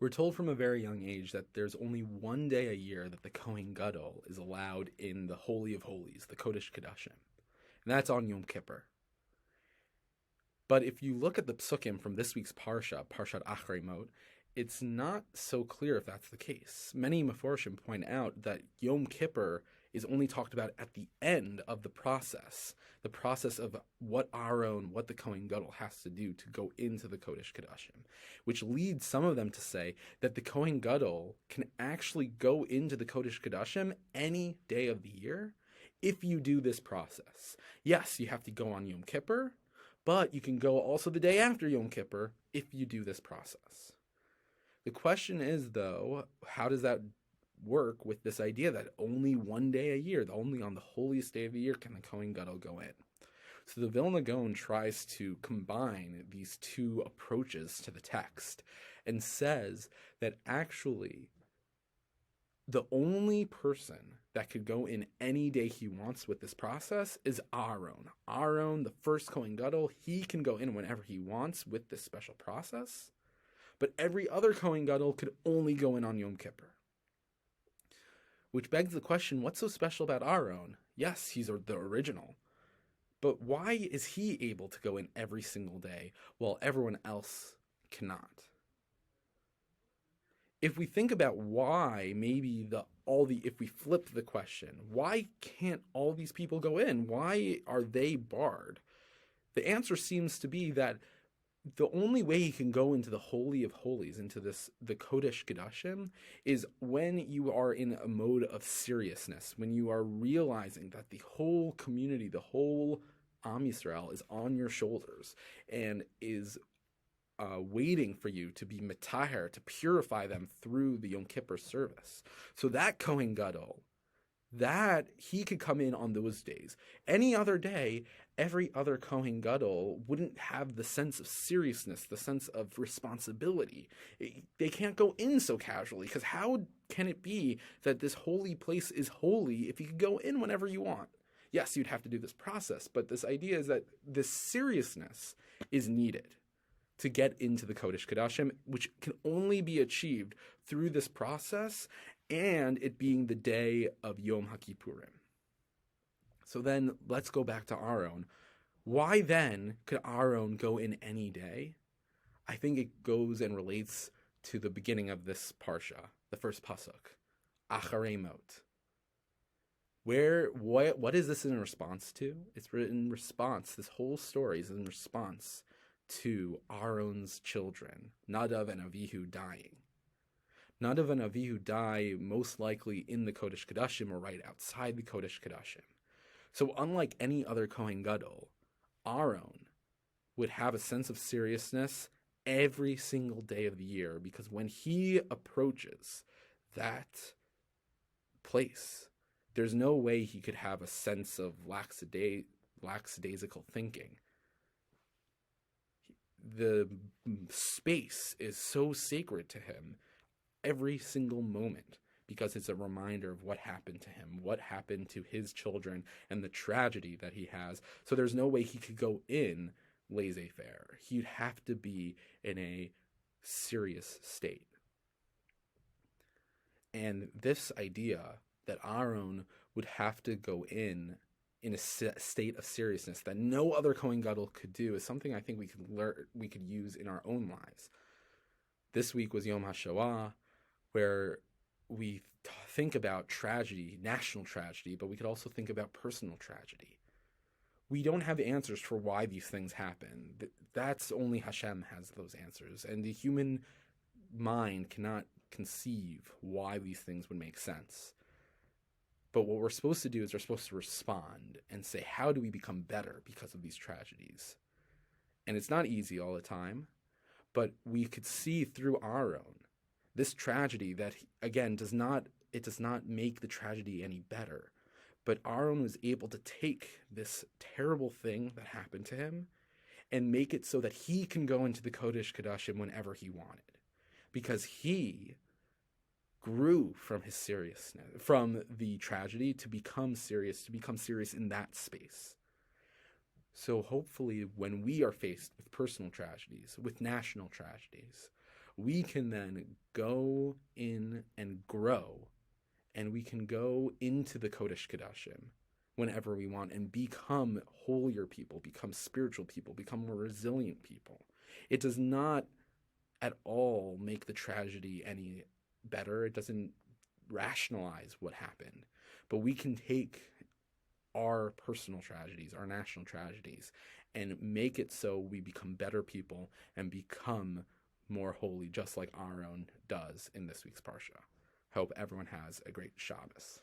We're told from a very young age that there's only one day a year that the Kohen Gadol is allowed in the Holy of Holies, the Kodesh Kodashim, and that's on Yom Kippur. But if you look at the psukim from this week's Parshat Acharei Mot, it's not so clear if that's the case. Many Meforshim point out that Yom Kippur is only talked about at the end of the process of what Aaron, what the Kohen Gadol has to do to go into the Kodesh Kodashim, which leads some of them to say that the Kohen Gadol can actually go into the Kodesh Kodashim any day of the year if you do this process. Yes, you have to go on Yom Kippur, but you can go also the day after Yom Kippur if you do this process. The question is, though, how does that work with this idea that only one day a year, only on the holiest day of the year, can the Kohen Gadol go in? So the Vilna Gaon tries to combine these two approaches to the text and says that actually the only person that could go in any day he wants with this process is Aaron. Aaron, the first Kohen Gadol, he can go in whenever he wants with this special process. But every other Kohen Gadol could only go in on Yom Kippur. Which begs the question, what's so special about Aaron? Yes, he's the original. But why is he able to go in every single day while everyone else cannot? If we think about why, if we flip the question, why can't all these people go in? Why are they barred? The answer seems to be that the only way you can go into the Holy of Holies, into the Kodesh Kodashim, is when you are in a mode of seriousness, when you are realizing that the whole community, the whole Am Yisrael is on your shoulders and is waiting for you to be metaher, to purify them through the Yom Kippur service. So that Kohen Gadol, that he could come in on those days. Any other day, every other Kohen Gadol wouldn't have the sense of seriousness, the sense of responsibility. They can't go in so casually, because how can it be that this holy place is holy if you could go in whenever you want? Yes, you'd have to do this process, but this idea is that this seriousness is needed to get into the Kodesh Kodashim, which can only be achieved through this process and it being the day of Yom HaKippurim. So then let's go back to Aaron. Why then could Aaron go in any day? I think it goes and relates to the beginning of this parsha, the first pasuk, Acharei Mot. What is this in response to? It's in response, this whole story is in response to Aaron's children, Nadav and Avihu, dying. Nadav and Avihu die most likely in the Kodesh Kodashim or right outside the Kodesh Kodashim. So unlike any other Kohen Gadol, Aaron would have a sense of seriousness every single day of the year, because when he approaches that place, there's no way he could have a sense of lackadaisical thinking. The space is so sacred to him every single moment, because it's a reminder of what happened to him, what happened to his children, and the tragedy that he has. So there's no way he could go in laissez-faire. He'd have to be in a serious state. And this idea that Aaron would have to go in a state of seriousness that no other Kohen Gadol could do is something I think we could use in our own lives. This week was Yom HaShoah, where we think about tragedy, national tragedy, but we could also think about personal tragedy. We don't have answers for why these things happen. That's only Hashem has those answers, and the human mind cannot conceive why these things would make sense. But what we're supposed to do is we're supposed to respond and say, how do we become better because of these tragedies? And it's not easy all the time, but we could see through Aaron this tragedy that, again, does not make the tragedy any better. But Aaron was able to take this terrible thing that happened to him and make it so that he can go into the Kodesh Kodashim whenever he wanted, because he grew from his seriousness, from the tragedy, to become serious in that space. So hopefully when we are faced with personal tragedies, with national tragedies, we can then go in and grow, and we can go into the Kodesh Kodashim whenever we want and become holier people, become spiritual people, become more resilient people. It does not at all make the tragedy any better. It doesn't rationalize what happened. But we can take our personal tragedies, our national tragedies, and make it so we become better people and become more holy, just like Aaron does in this week's Parsha. Hope everyone has a great Shabbos.